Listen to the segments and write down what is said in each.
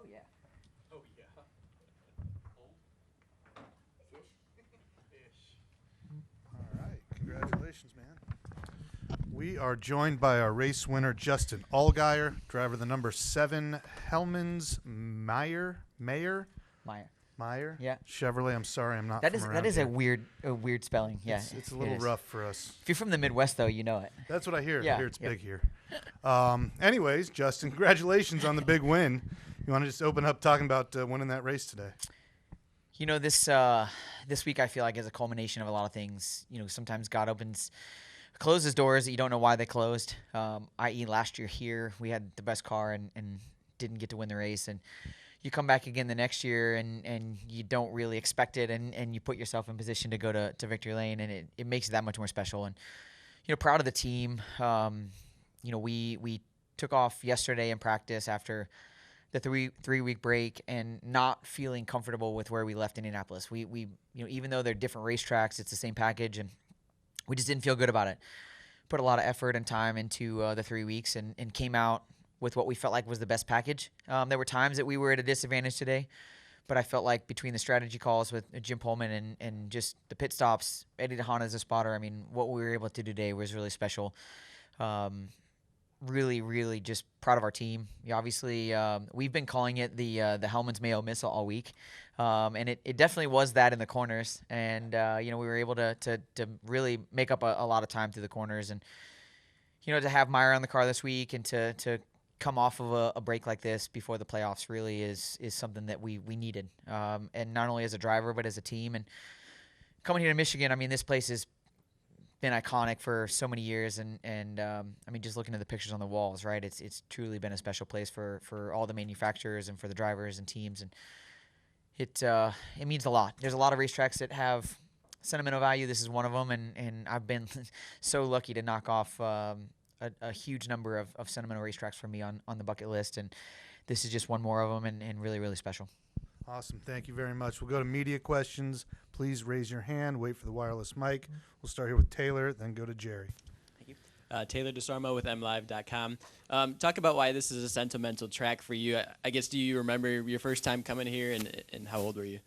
yeah. Oh, yeah. All right. Congratulations, man. We are joined by our race winner, Justin Allgaier, driver the number 7 Hellman's Meyer Meyer. Yeah. Chevrolet. I'm sorry, I'm not That from is around that is here. a weird spelling. Yeah. It's a little rough for us. If you're from the Midwest, though, you know it. That's what I hear. Yeah. I hear it's big here. Anyways, Justin, congratulations on the big win. You want to just open up talking about winning that race today? You know, this week I feel like is a culmination of a lot of things. You know, sometimes God closes doors that you don't know why they closed. I.e., last year here we had the best car and didn't get to win the race, and you come back again the next year and you don't really expect it, and you put yourself in position to go to victory lane, and it makes it that much more special. And you know, proud of the team. You know, we took off yesterday in practice after the three-week break and not feeling comfortable with where we left Indianapolis. We you know, even though they're different racetracks, it's the same package, and we just didn't feel good about it. Put a lot of effort and time into the 3 weeks and came out with what we felt like was the best package. There were times that we were at a disadvantage today, but I felt like between the strategy calls with Jim Pullman and just the pit stops, Eddie DeHaan as a spotter, I mean, what we were able to do today was really special. Really, really just proud of our team. Obviously, we've been calling it the Hellman's Mayo Missile all week, and it definitely was that in the corners. And you know, we were able to really make up a lot of time through the corners, and you know, to have Meyer on the car this week and to come off of a break like this before the playoffs really is something that we needed, and not only as a driver but as a team. And coming here to Michigan, I mean, this place has been iconic for so many years, and I mean, just looking at the pictures on the walls, right? It's truly been a special place for all the manufacturers and for the drivers and teams, and it means a lot. There's a lot of racetracks that have sentimental value. This is one of them, and I've been so lucky to knock off a huge number of sentimental racetracks for me on the bucket list, and this is just one more of them, and really, really special. Awesome. Thank you very much. We'll go to media questions. Please raise your hand. Wait for the wireless mic. We'll start here with Taylor, then go to Jerry. Thank you. Taylor DeSarmo with MLive.com. Talk about why this is a sentimental track for you. I guess, do you remember your first time coming here, and how old were you?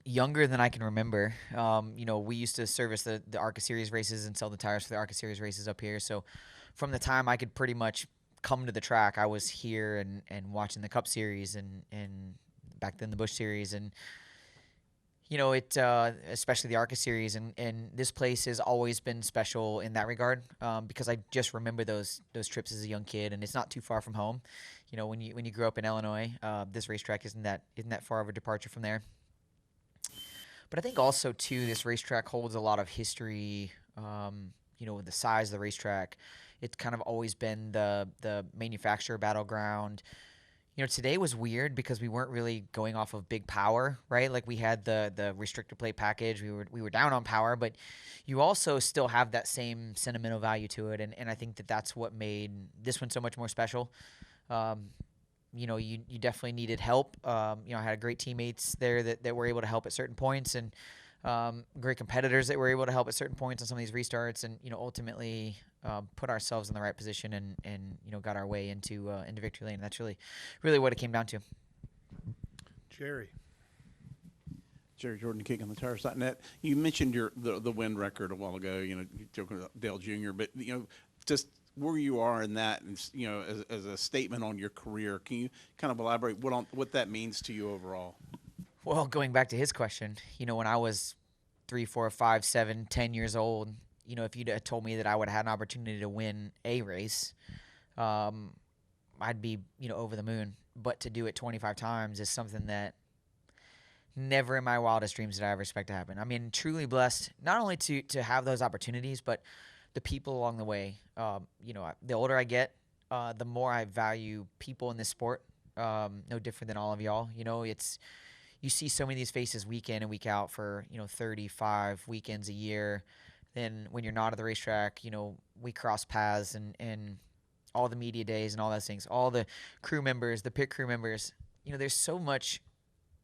Younger than I can remember. You know, we used to service the ARCA Series races and sell the tires for the ARCA Series races up here. So from the time I could pretty much come to the track, I was here and watching the Cup Series and back then the Busch Series, and you know, it especially the ARCA Series, and this place has always been special in that regard, because I just remember those trips as a young kid, and it's not too far from home. You know, when you grew up in Illinois, this racetrack isn't that far of a departure from there. But I think also too, this racetrack holds a lot of history. You know, with the size of the racetrack, it's kind of always been the manufacturer battleground. You know, today was weird because we weren't really going off of big power, right? Like we had the restrictor plate package. We were down on power, but you also still have that same sentimental value to it, and I think that's what made this one so much more special. You know, you definitely needed help. You know, I had great teammates there that were able to help at certain points, and great competitors that were able to help at certain points on some of these restarts, and you know, ultimately put ourselves in the right position and you know, got our way into victory lane. That's really what it came down to. Jerry Jordan King on the Tires.net. You mentioned the win record a while ago. You know, joking about Dale Jr., but you know, just where you are in that, and you know, as a statement on your career, can you kind of elaborate what that means to you overall? Well, going back to his question, you know, when I was 3, 4, 5, 7, 10 years old, you know, if you'd have told me that I would have had an opportunity to win a race, I'd be, you know, over the moon. But to do it 25 times is something that never in my wildest dreams did I ever expect to happen. I mean, truly blessed, not only to have those opportunities, but the people along the way. You know, the older I get, the more I value people in this sport. No different than all of y'all. You know, you see so many of these faces week in and week out for, you know, 35 weekends a year. Then when you're not at the racetrack, you know, we cross paths and all the media days and all those things, all the crew members, the pit crew members, you know, there's so much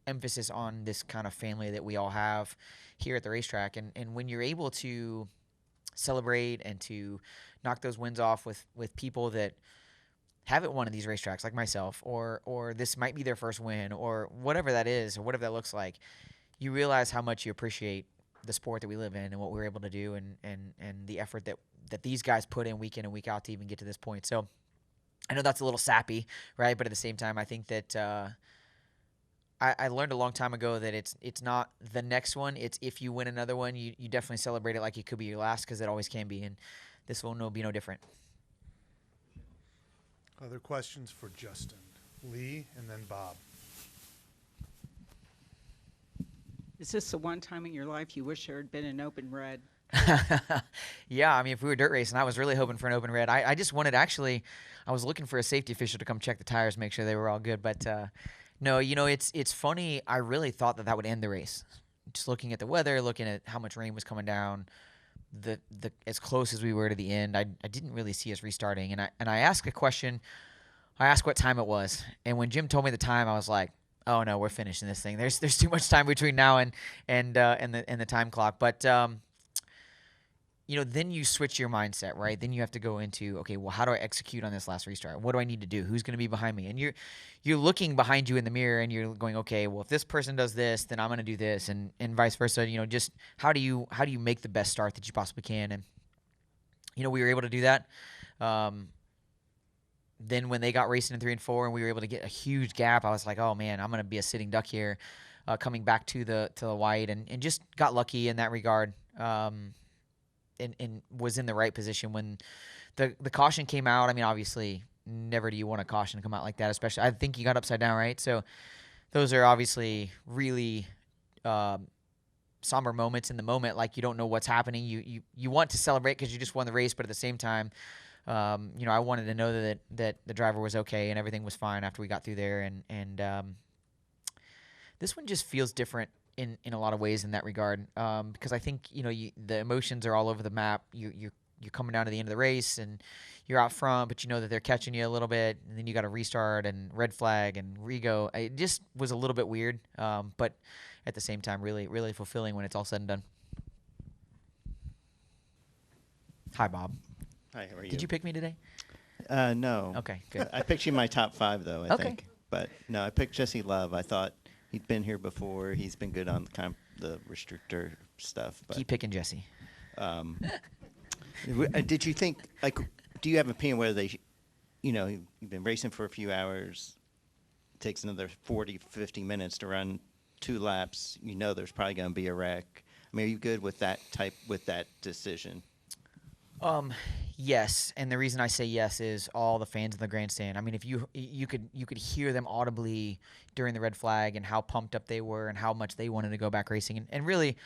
emphasis on this kind of family that we all have here at the racetrack. And when you're able to celebrate and to knock those wins off with people that haven't won at these racetracks like myself, or this might be their first win, or whatever that is, or whatever that looks like, you realize how much you appreciate the sport that we live in and what we're able to do, and the effort that these guys put in and week out to even get to this point. So I know that's a little sappy, right? But at the same time, I think that I learned a long time ago that it's not the next one. It's if you win another one, you definitely celebrate it like it could be your last, because it always can be. And this one will be no different. Other questions for Justin? Lee and then Bob. Is this the one time in your life you wish there had been an open red? Yeah, I mean, if we were dirt racing, I was really hoping for an open red. I just wanted, actually, I was looking for a safety official to come check the tires, make sure they were all good. But no, it's funny. I really thought that would end the race. Just looking at the weather, looking at how much rain was coming down, the as close as we were to the end, I didn't really see us restarting. And I asked a question. I asked what time it was, and when Jim told me the time, I was like, oh no, we're finishing this thing. There's too much time between now and the time clock. But then you switch your mindset, right? Then you have to go into, okay, well, how do I execute on this last restart? What do I need to do? Who's going to be behind me? And you're looking behind you in the mirror, and you're going, okay, well, if this person does this, then I'm going to do this, and vice versa. Just how do you make the best start that you possibly can? And we were able to do that. Then when they got racing in 3 and 4, and we were able to get a huge gap, I was like, oh man, I'm going to be a sitting duck here, coming back to the white, and just got lucky in that regard. And was in the right position when the caution came out. I mean, obviously, never do you want a caution to come out like that, especially, I think you got upside down, right? So those are obviously really somber moments in the moment. Like, you don't know what's happening. You want to celebrate because you just won the race, but at the same time, I wanted to know that the driver was okay and everything was fine after we got through there. And this one just feels different in a lot of ways in that regard, because I think the emotions are all over the map. You're coming down to the end of the race and you're out front, but you know that they're catching you a little bit, and then you got to restart and red flag and rego. It just was a little bit weird, but at the same time, really, really fulfilling when it's all said and done. Hi, Bob. Hi, how are you? Did you pick me today? No. Okay, good. I picked you in my top 5, though, I Okay. think. But, no, I picked Jesse Love. I thought he'd been here before. He's been good on the restrictor stuff. But, Keep picking Jesse. did you think, do you have an opinion whether you've been racing for a few hours, it takes another 40, 50 minutes to run 2 laps, there's probably going to be a wreck. I mean, are you good with that decision? Yes, and the reason I say yes is all the fans in the grandstand. I mean, if you could hear them audibly during the red flag and how pumped up they were and how much they wanted to go back racing. And really,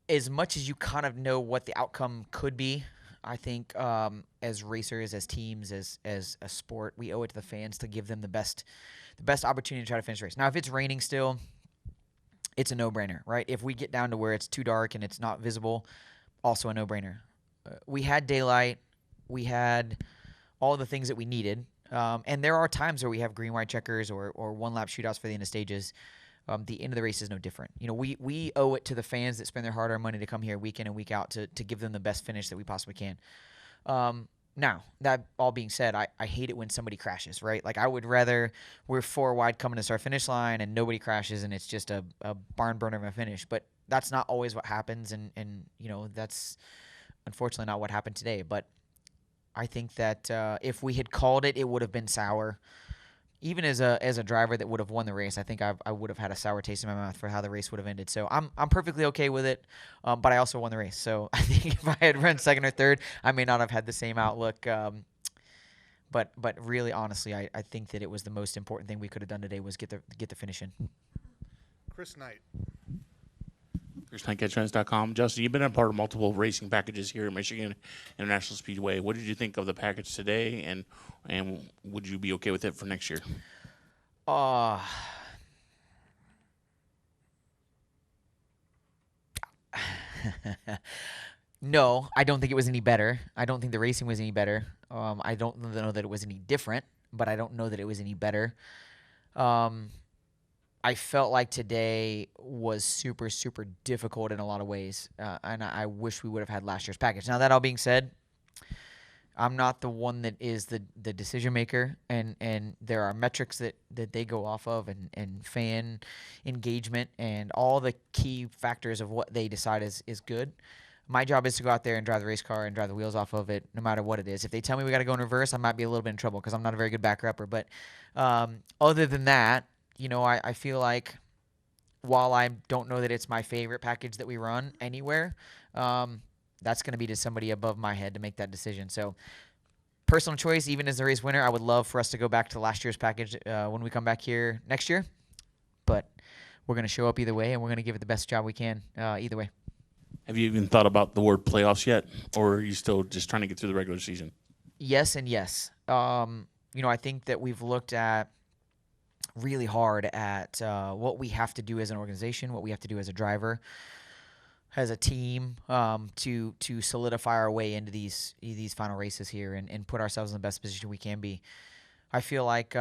as much as you kind of know what the outcome could be, I think as racers, as teams, as a sport, we owe it to the fans to give them the best opportunity to try to finish the race. Now, if it's raining still, it's a no-brainer, right? If we get down to where it's too dark and it's not visible, also a no-brainer. We had daylight. We had all the things that we needed. And there are times where we have green, white checkers or one-lap shootouts for the end of stages. The end of the race is no different. We owe it to the fans that spend their hard-earned money to come here week in and week out to give them the best finish that we possibly can. Now, that all being said, I hate it when somebody crashes, right? Like, I would rather we're 4 wide coming to start finish line and nobody crashes and it's just a barn burner of a finish. But that's not always what happens, and that's unfortunately not what happened today. But I think that if we had called it, it would have been sour. Even as a driver that would have won the race, I think I would have had a sour taste in my mouth for how the race would have ended. So I'm perfectly okay with it, but I also won the race. So I think if I had run second or third, I may not have had the same outlook. But really, honestly, I think that it was the most important thing we could have done today was get the finish in. Chris Knight. ChrisKnightGetTrends.com. Justin, you've been a part of multiple racing packages here at Michigan International Speedway. What did you think of the package today, and would you be okay with it for next year? No, I don't think it was any better. I don't think the racing was any better. I don't know that it was any different, but I don't know that it was any better. I felt like today was super, super difficult in a lot of ways, and I wish we would have had last year's package. Now, that all being said, I'm not the one that is the decision maker, and there are metrics that they go off of, and fan engagement and all the key factors of what they decide is good. My job is to go out there and drive the race car and drive the wheels off of it, no matter what it is. If they tell me we got to go in reverse, I might be a little bit in trouble because I'm not a very good backer upper. But other than that, I feel like while I don't know that it's my favorite package that we run anywhere, that's going to be to somebody above my head to make that decision. So personal choice, even as the race winner, I would love for us to go back to last year's package when we come back here next year. But we're going to show up either way, and we're going to give it the best job we can either way. Have you even thought about the word playoffs yet, or are you still just trying to get through the regular season? Yes and yes. I think that we've looked at really hard at what we have to do as an organization, what we have to do as a driver, as a team, to solidify our way into these final races here and put ourselves in the best position we can be. I feel like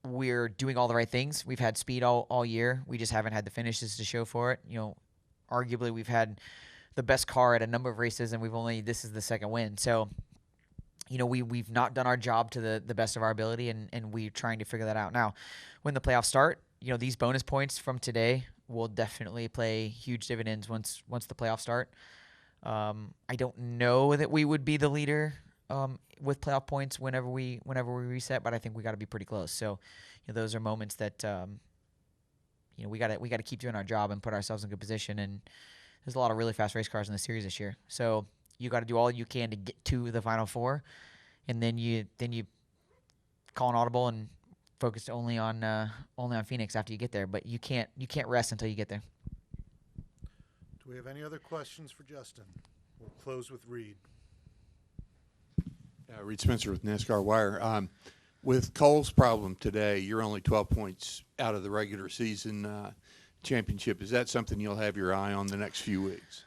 we're doing all the right things. We've had speed all year. We just haven't had the finishes to show for it. Arguably we've had the best car at a number of races, and this is the second win. So, we've not done our job to the best of our ability, and we're trying to figure that out. Now, when the playoffs start, these bonus points from today will definitely play huge dividends once the playoffs start. I don't know that we would be the leader with playoff points whenever we reset, but I think we got to be pretty close. So, those are moments that we got to keep doing our job and put ourselves in good position. And there's a lot of really fast race cars in the series this year, so you got to do all you can to get to the Final Four, and then you call an audible and focus only on Phoenix after you get there. But you can't rest until you get there. Do we have any other questions for Justin? We'll close with Reed. Reed Spencer with NASCAR Wire. With Cole's problem today, you're only 12 points out of the regular season championship. Is that something you'll have your eye on the next few weeks?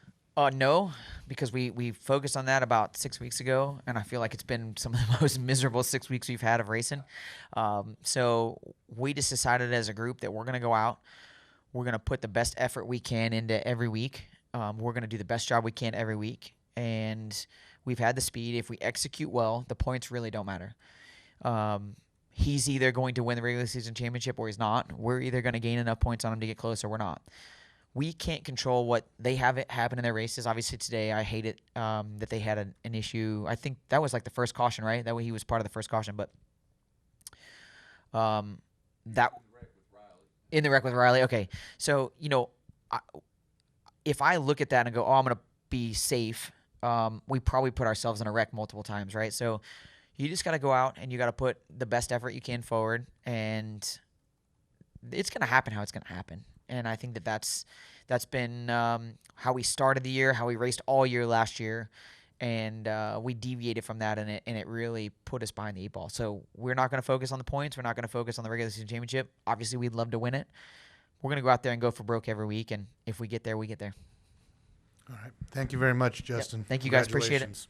No, because we focused on that about 6 weeks ago, and I feel like it's been some of the most miserable 6 weeks we've had of racing. So we just decided as a group that we're going to go out. We're going to put the best effort we can into every week. We're going to do the best job we can every week, and we've had the speed. If we execute well, the points really don't matter. He's either going to win the regular season championship or he's not. We're either going to gain enough points on him to get close or we're not. We can't control what they have it happen in their races. Obviously today I hate it that they had an issue. I think that was like the first caution, right? That way he was part of the first caution. But that in the wreck with Riley. Okay, so if I look at that and go, I'm going to be safe, we probably put ourselves in a wreck multiple times, right? So you just got to go out and you got to put the best effort you can forward, and it's going to happen how it's going to happen. And I think that's been how we started the year, how we raced all year last year, and we deviated from that, and it really put us behind the eight ball. So we're not going to focus on the points. We're not going to focus on the regular season championship. Obviously, we'd love to win it. We're going to go out there and go for broke every week, and if we get there, we get there. All right. Thank you very much, Justin. Yep. Thank you, guys. Appreciate it. Congratulations.